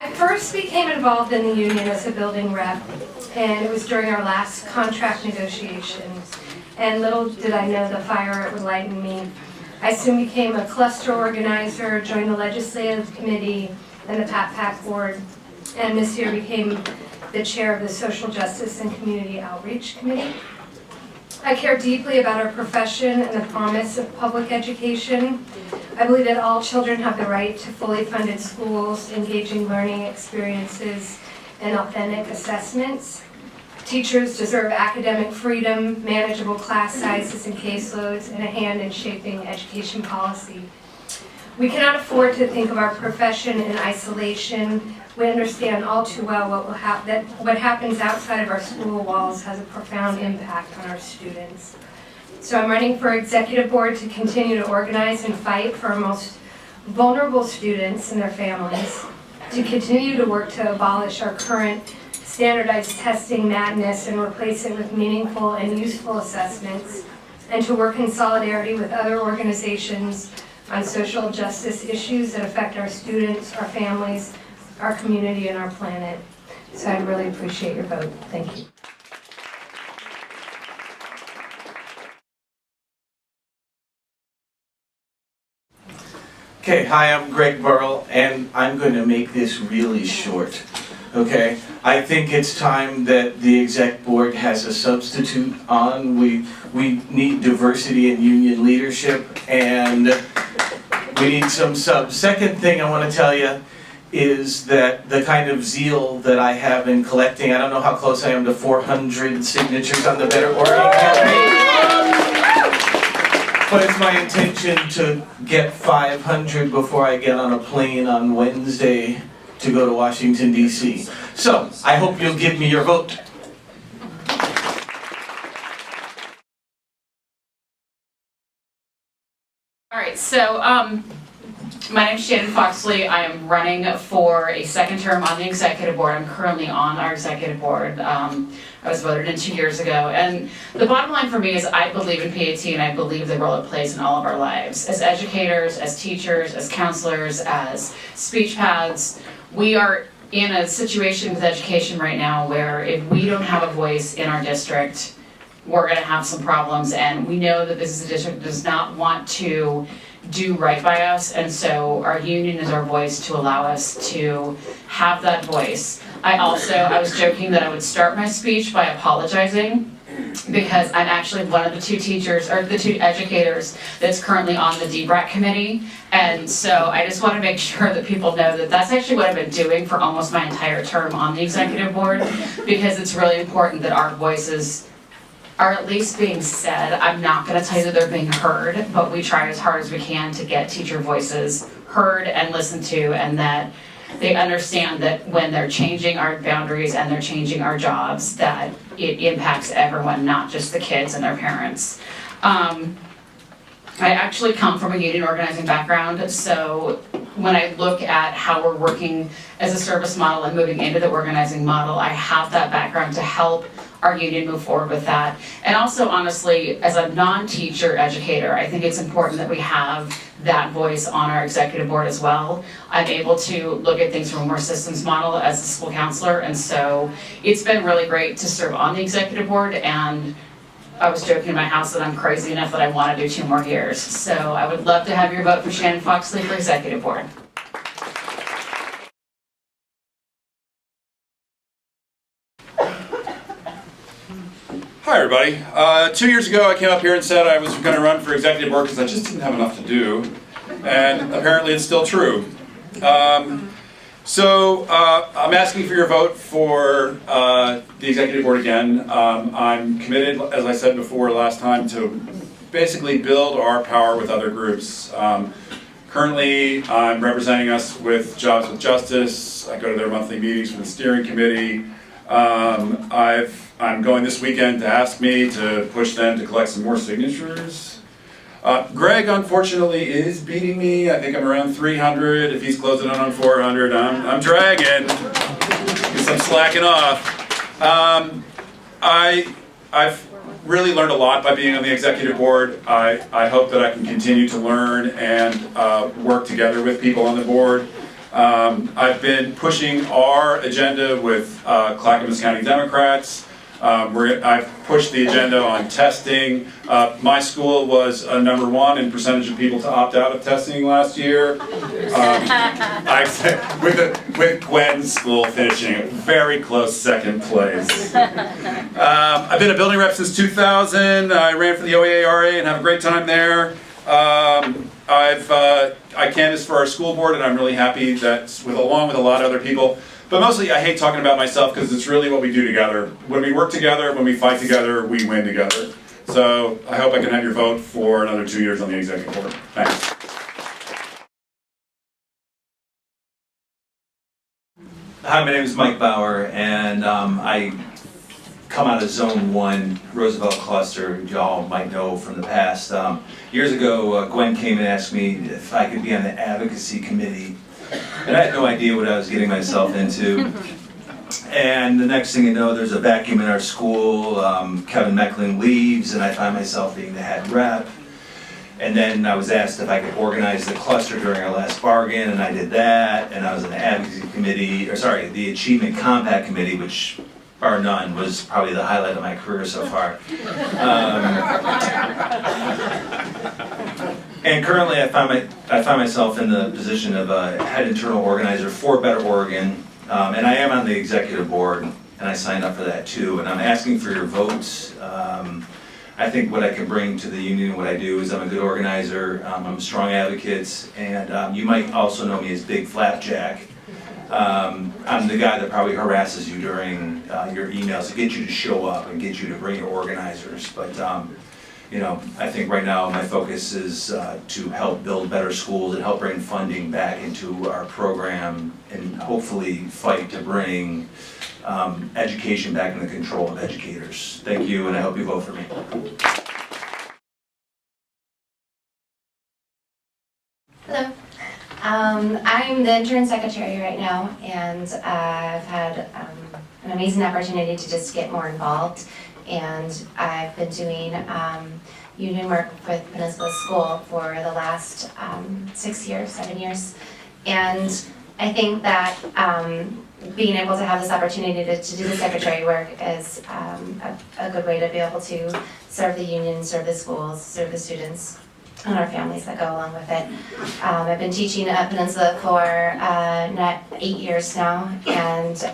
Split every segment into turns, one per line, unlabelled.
I first became involved in the union as a building rep, and it was during our last contract negotiations. And little did I know the fire it would light in me. I soon became a cluster organizer, joined the legislative committee and the PAC board, and this year became the chair of the Social Justice and Community Outreach Committee. I care deeply about our profession and the promise of public education. I believe that all children have the right to fully funded schools, engaging learning experiences, and authentic assessments. Teachers deserve academic freedom, manageable class sizes and caseloads, and a hand in shaping education policy. We cannot afford to think of our profession in isolation. We understand all too well what happens outside of our school walls has a profound impact on our students. So I'm running for executive board to continue to organize and fight for our most vulnerable students and their families, to continue to work to abolish our current standardized testing madness and replace it with meaningful and useful assessments, and to work in solidarity with other organizations on social justice issues that affect our students, our families, our community, and our planet. So I really appreciate your vote. Thank you.
Okay, hi, I'm Greg Burrell, and I'm going to make this really short. Okay, I think it's time that the exec board has a substitute on. We need diversity in union leadership, and we need some subs. Second thing I want to tell you is that the kind of zeal that I have in collecting, I don't know how close I am to 400 signatures on the Better Oregon campaign, but it's my intention to get 500 before I get on a plane on Wednesday to go to Washington, D.C. So, I hope you'll give me your vote.
All right, so my name is Shannon Foxley. I am running for a second term on the executive board. I'm currently on our executive board. I was voted in 2 years ago. And the bottom line for me is I believe in PAT and I believe the role it plays in all of our lives. As educators, as teachers, as counselors, as speech paths, we are in a situation with education right now where if we don't have a voice in our district, we're going to have some problems, and we know that this is a district that does not want to do right by us, and so our union is our voice to allow us to have that voice. I was joking that I would start my speech by apologizing because I'm actually one of the two teachers, or the two educators that's currently on the DBRAC committee, and so I just want to make sure that people know that that's actually what I've been doing for almost my entire term on the executive board, because it's really important that our voices are at least being said. I'm not going to tell you that they're being heard, but we try as hard as we can to get teacher voices heard and listened to, and that they understand that when they're changing our boundaries and they're changing our jobs, that it impacts everyone, not just the kids and their parents. I actually come from a union organizing background, so when I look at how we're working as a service model and moving into the organizing model, I have that background to help our union move forward with that. And also, honestly, as a non-teacher educator, I think it's important that we have that voice on our executive board as well. I'm able to look at things from a more systems model as a school counselor, and so it's been really great to serve on the executive board, and I was joking in my house that I'm crazy enough that I want to do 2 more years. So I would love to have your vote for Shannon Foxley for executive board.
Hi everybody. 2 years ago I came up here and said I was going to run for executive board because I just didn't have enough to do, and apparently it's still true. So I'm asking for your vote for the executive board again. I'm committed, as I said before last time, to basically build our power with other groups. Currently I'm representing us with Jobs with Justice. I go to their monthly meetings for the steering committee. I'm going this weekend to ask me to push them to collect some more signatures. Greg, unfortunately, is beating me. I think I'm around 300. If he's closing in on 400, I'm dragging because I'm slacking off. I've really learned a lot by being on the executive board. I hope that I can continue to learn and work together with people on the board. I've been pushing our agenda with Clackamas County Democrats. I've pushed the agenda on testing. My school was #1 in percentage of people to opt out of testing last year. With Gwen's school finishing very close second place. I've been a building rep since 2000. I ran for the OEARA and have a great time there. I canvassed for our school board, and I'm really happy that, along with a lot of other people. But mostly, I hate talking about myself because it's really what we do together. When we work together, when we fight together, we win together. So I hope I can have your vote for another 2 years on the executive board. Thanks.
Hi, my name is Mike Bauer, and I come out of Zone 1, Roosevelt Cluster, y'all might know from the past. Years ago, Gwen came and asked me if I could be on the advocacy committee, and I had no idea what I was getting myself into. And the next thing you know, there's a vacuum in our school, Kevin Meckling leaves, and I find myself being the head rep. And then I was asked if I could organize the cluster during our last bargain, and I did that, and I was in the advocacy committee, the Achievement Compact Committee, which, bar none, was probably the highlight of my career so far. And currently I find myself in the position of a head internal organizer for Better Oregon, and I am on the executive board, and I signed up for that too, and I'm asking for your votes. I think what I can bring to the union, what I do is I'm a good organizer, I'm a strong advocate, and you might also know me as Big Flapjack. I'm the guy that probably harasses you during your emails to get you to show up and get you to bring your organizers. But you know, I think right now my focus is to help build better schools and help bring funding back into our program and hopefully fight to bring education back in the control of educators. Thank you, and I hope you vote for me.
Hello. I'm the intern secretary right now, and I've had an amazing opportunity to just get more involved. And I've been doing union work with Peninsula School for the last 7 years. And I think that being able to have this opportunity to do the secretary work is a good way to be able to serve the union, serve the schools, serve the students, and our families that go along with it. I've been teaching at Peninsula for 8 years now, and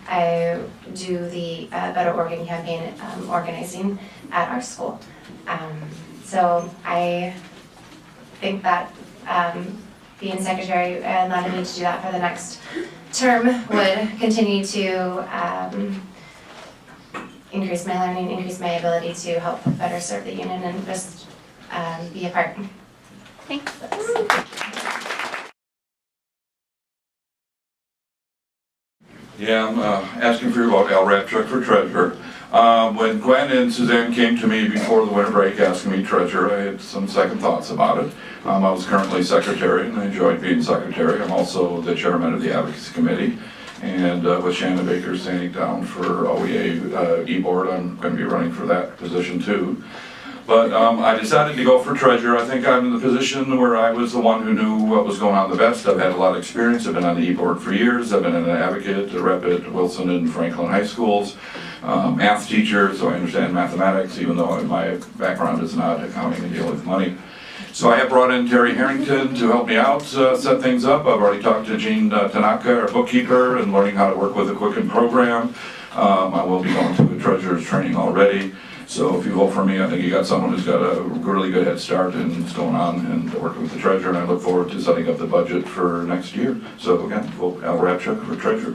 I do the Better Oregon campaign organizing at our school. So I think that being secretary and letting me to do that for the next term would continue to increase my learning, increase my ability to help better serve the union and just be a part. Thanks.
Yeah, I'm asking for your vote, Al Rapchuk for treasurer. When Gwen and Suzanne came to me before the winter break asking me treasurer, I had some second thoughts about it. I was currently secretary, and I enjoyed being secretary. I'm also the chairman of the advocacy committee. And with Shannon Baker standing down for OEA e-board, I'm going to be running for that position too. But I decided to go for treasurer. I think I'm in the position where I was the one who knew what was going on the best. I've had a lot of experience. I've been on the e-board for years. I've been an advocate, a rep at Wilson and Franklin high schools, math teacher, so I understand mathematics, even though my background is not accounting and dealing with money. So I have brought in Terry Harrington to help me out, set things up. I've already talked to Jean Tanaka, our bookkeeper, and learning how to work with the Quicken program. I will be going to a treasurer's training already. So if you vote for me, I think you got someone who's got a really good head start and is going on and working with the treasurer, and I look forward to setting up the budget for next year. So again, vote Al Rapchuk for treasurer.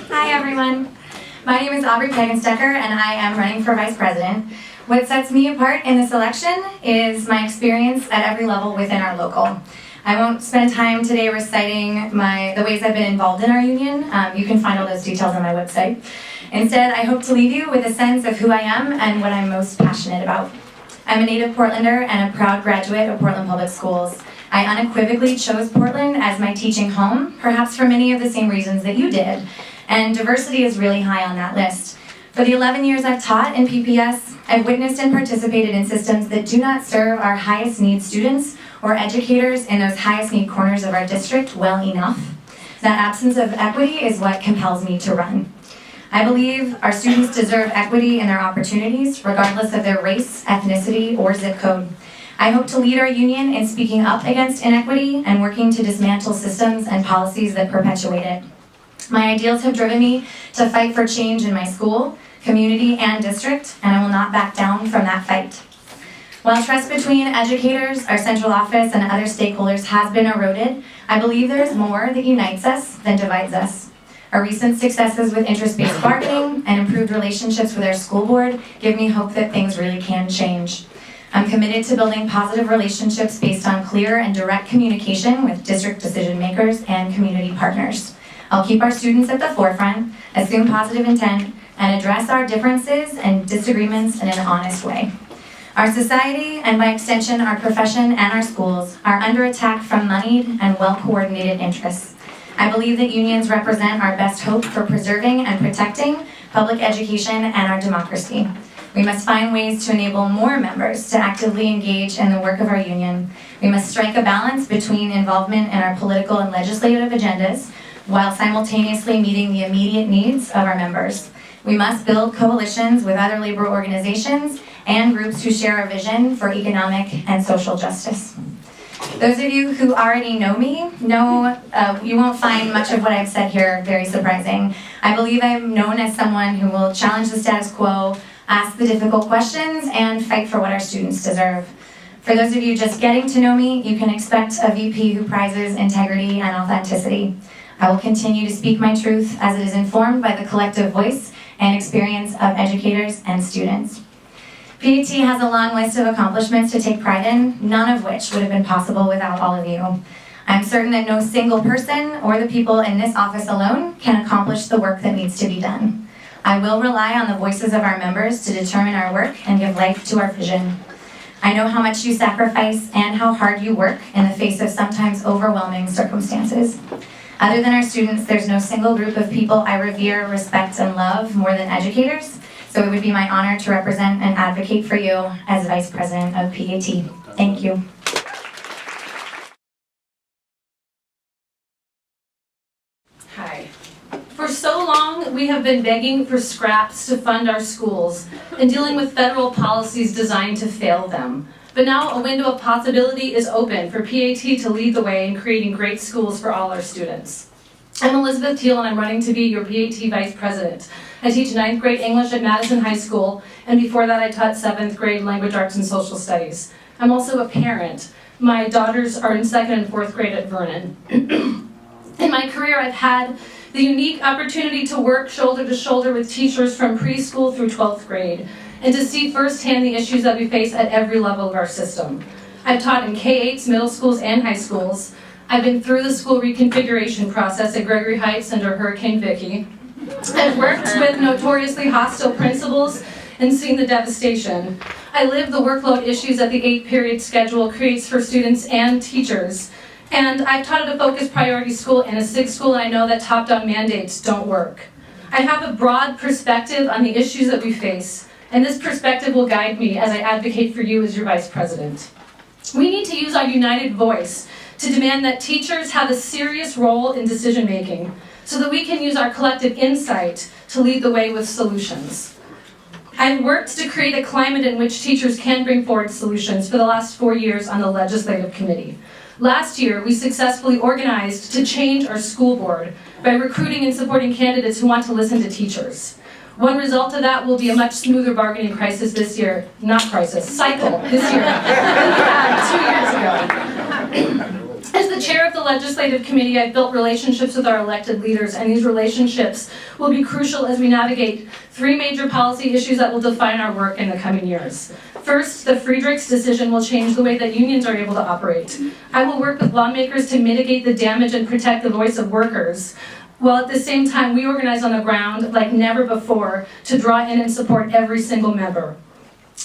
Hi everyone, my name is Aubrey Pagenstecker and I am running for vice president. What sets me apart in this election is my experience at every level within our local. I won't spend time today reciting the ways I've been involved in our union. You can find all those details on my website. Instead, I hope to leave you with a sense of who I am and what I'm most passionate about. I'm a native Portlander and a proud graduate of Portland Public Schools. I unequivocally chose Portland as my teaching home, perhaps for many of the same reasons that you did. And diversity is really high on that list. For the 11 years I've taught in PPS, I've witnessed and participated in systems that do not serve our highest need students or educators in those highest need corners of our district well enough. That absence of equity is what compels me to run. I believe our students deserve equity in their opportunities, regardless of their race, ethnicity, or zip code. I hope to lead our union in speaking up against inequity and working to dismantle systems and policies that perpetuate it. My ideals have driven me to fight for change in my school, community, and district, and I will not back down from that fight. While trust between educators, our central office, and other stakeholders has been eroded, I believe there is more that unites us than divides us. Our recent successes with interest-based bargaining and improved relationships with our school board give me hope that things really can change. I'm committed to building positive relationships based on clear and direct communication with district decision makers and community partners. I'll keep our students at the forefront, assume positive intent, and address our differences and disagreements in an honest way. Our society, and by extension our profession and our schools, are under attack from moneyed and well-coordinated interests. I believe that unions represent our best hope for preserving and protecting public education and our democracy. We must find ways to enable more members to actively engage in the work of our union. We must strike a balance between involvement in our political and legislative agendas while simultaneously meeting the immediate needs of our members. We must build coalitions with other labor organizations and groups who share our vision for economic and social justice. Those of you who already know me know you won't find much of what I've said here very surprising. I believe I'm known as someone who will challenge the status quo, ask the difficult questions, and fight for what our students deserve. For those of you just getting to know me, you can expect a VP who prizes integrity and authenticity. I will continue to speak my truth as it is informed by the collective voice and experience of educators and students. PAT has a long list of accomplishments to take pride in, none of which would have been possible without all of you. I'm certain that no single person or the people in this office alone can accomplish the work that needs to be done. I will rely on the voices of our members to determine our work and give life to our vision. I know how much you sacrifice and how hard you work in the face of sometimes overwhelming circumstances. Other than our students, there's no single group of people I revere, respect, and love more than educators, so it would be my honor to represent and advocate for you as Vice President of PAT. Thank you.
Hi. For so long, we have been begging for scraps to fund our schools and dealing with federal policies designed to fail them. But now a window of possibility is open for PAT to lead the way in creating great schools for all our students. I'm Elizabeth Teal and I'm running to be your PAT Vice President. I teach 9th grade English at Madison High School, and before that I taught 7th grade Language Arts and Social Studies. I'm also a parent. My daughters are in 2nd and 4th grade at Vernon. In my career, I've had the unique opportunity to work shoulder to shoulder with teachers from preschool through 12th grade, and to see firsthand the issues that we face at every level of our system. I've taught in K-8s, middle schools, and high schools. I've been through the school reconfiguration process at Gregory Heights under Hurricane Vicky. I've worked with notoriously hostile principals and seen the devastation. I live the workload issues that the 8-period schedule creates for students and teachers. And I've taught at a focused priority school and a SIG school, and I know that top-down mandates don't work. I have a broad perspective on the issues that we face, and this perspective will guide me as I advocate for you as your Vice President. We need to use our united voice to demand that teachers have a serious role in decision-making so that we can use our collective insight to lead the way with solutions. I've worked to create a climate in which teachers can bring forward solutions for the last 4 years on the Legislative Committee. Last year, we successfully organized to change our school board by recruiting and supporting candidates who want to listen to teachers. One result of that will be a much smoother bargaining cycle this year than we had 2 years ago. As the chair of the Legislative Committee, I've built relationships with our elected leaders, and these relationships will be crucial as we navigate 3 major policy issues that will define our work in the coming years. First, the Friedrichs decision will change the way that unions are able to operate. I will work with lawmakers to mitigate the damage and protect the voice of workers, while at the same time we organize on the ground like never before to draw in and support every single member.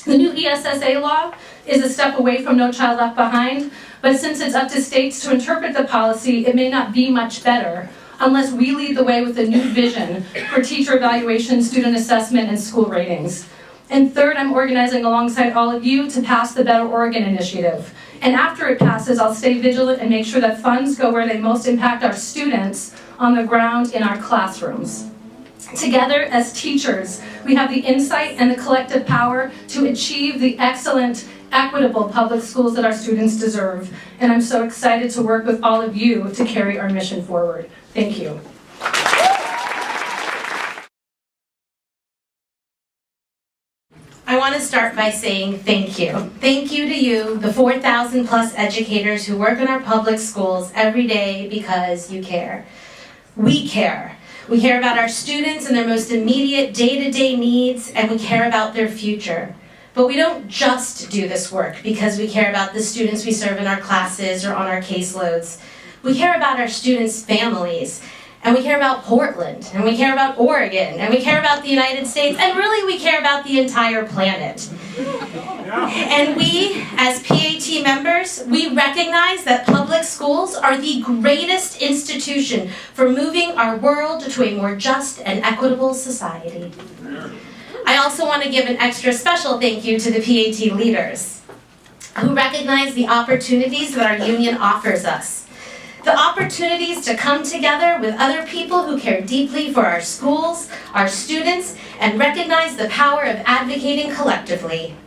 The new ESSA law is a step away from No Child Left Behind, but since it's up to states to interpret the policy, it may not be much better
unless we lead the way with a new vision for teacher evaluation, student assessment, and school ratings. And third, I'm organizing alongside all of you to pass the Better Oregon Initiative. And after it passes, I'll stay vigilant and make sure that funds go where they most impact our students on the ground in our classrooms. Together, as teachers, we have the insight and the collective power to achieve the excellent, equitable public schools that our students deserve. And I'm so excited to work with all of you to carry our mission forward. Thank you.
I want to start by saying thank you. Thank you to you, the 4,000 plus educators who work in our public schools every day because you care. We care. We care about our students and their most immediate day-to-day needs, and we care about their future. But we don't just do this work because we care about the students we serve in our classes or on our caseloads. We care about our students' families, and we care about Portland, and we care about Oregon, and we care about the United States, and really we care about the entire planet. And we, as PAT members, we recognize that public schools are the greatest institution for moving our world to a more just and equitable society. I also want to give an extra special thank you to the PAT leaders who recognize the opportunities that our union offers us. The opportunities to come together with other people who care deeply for our schools, our students, and recognize the power of advocating collectively.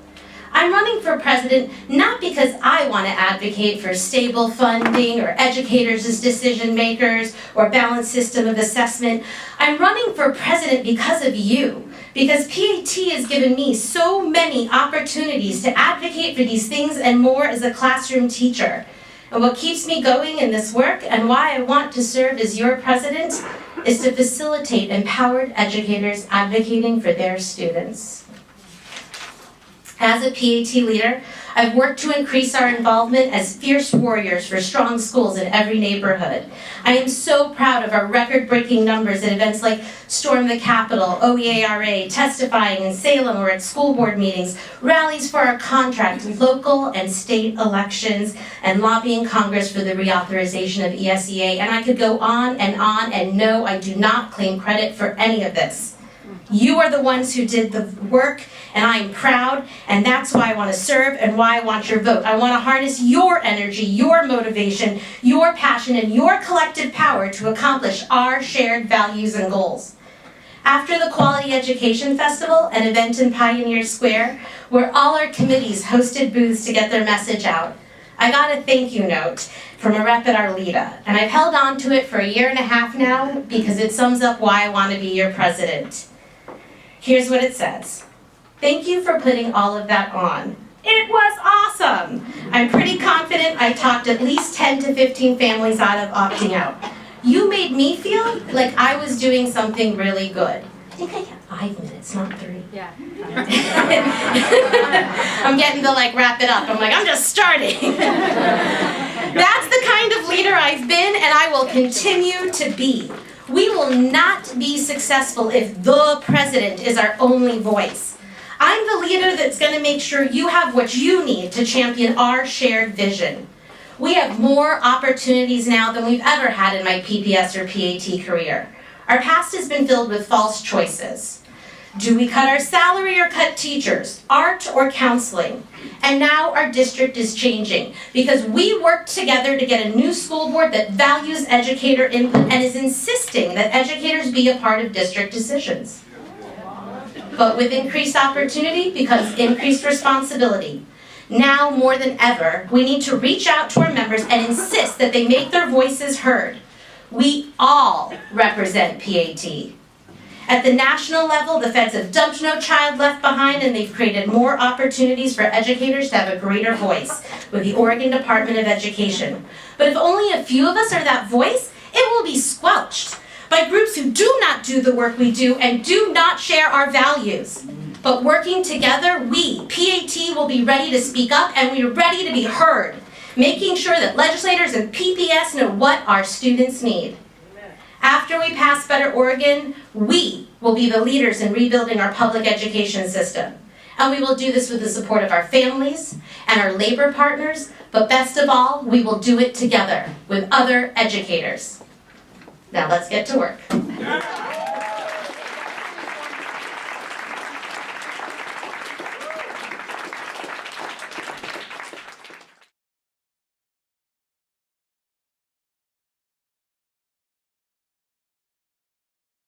I'm running for president not because I want to advocate for stable funding or educators as decision makers or balanced system of assessment. I'm running for president because of you, because PAT has given me so many opportunities to advocate for these things and more as a classroom teacher. And what keeps me going in this work and why I want to serve as your president is to facilitate empowered educators advocating for their students. As a PAT leader, I've worked to increase our involvement as fierce warriors for strong schools in every neighborhood. I am so proud of our record-breaking numbers at events like Storm the Capitol, OEARA, testifying in Salem or at school board meetings, rallies for our contract, local and state elections, and lobbying Congress for the reauthorization of ESEA. And I could go on, and no, I do not claim credit for any of this. You are the ones who did the work, and I am proud, and that's why I want to serve and why I want your vote. I want to harness your energy, your motivation, your passion, and your collective power to accomplish our shared values and goals. After the Quality Education Festival, an event in Pioneer Square, where all our committees hosted booths to get their message out, I got a thank you note from a rep at Arleta, and I've held on to it for 1.5 years now because it sums up why I want to be your president. Here's what it says. Thank you for putting all of that on. It was awesome. I'm pretty confident I talked at least 10 to 15 families out of opting out. You made me feel like I was doing something really good. I think I have 5 minutes, not 3.
Yeah.
I'm getting to wrap it up. I'm I'm just starting. That's the kind of leader I've been and I will continue to be. We will not be successful if the president is our only voice. I'm the leader that's going to make sure you have what you need to champion our shared vision. We have more opportunities now than we've ever had in my PPS or PAT career. Our past has been filled with false choices. Do we cut our salary or cut teachers, art or counseling? And now our district is changing because we worked together to get a new school board that values educator input and is insisting that educators be a part of district decisions. But with increased opportunity becomes increased responsibility. Now more than ever, we need to reach out to our members and insist that they make their voices heard. We all represent PAT. At the national level, the feds have dumped No Child Left Behind, and they've created more opportunities for educators to have a greater voice with the Oregon Department of Education. But if only a few of us are that voice, it will be squelched by groups who do not do the work we do and do not share our values. But working together, we, PAT, will be ready to speak up, and we are ready to be heard, making sure that legislators and PPS know what our students need. After we pass Better Oregon, we will be the leaders in rebuilding our public education system. And we will do this with the support of our families and our labor partners, but best of all, we will do it together with other educators. Now let's get to work.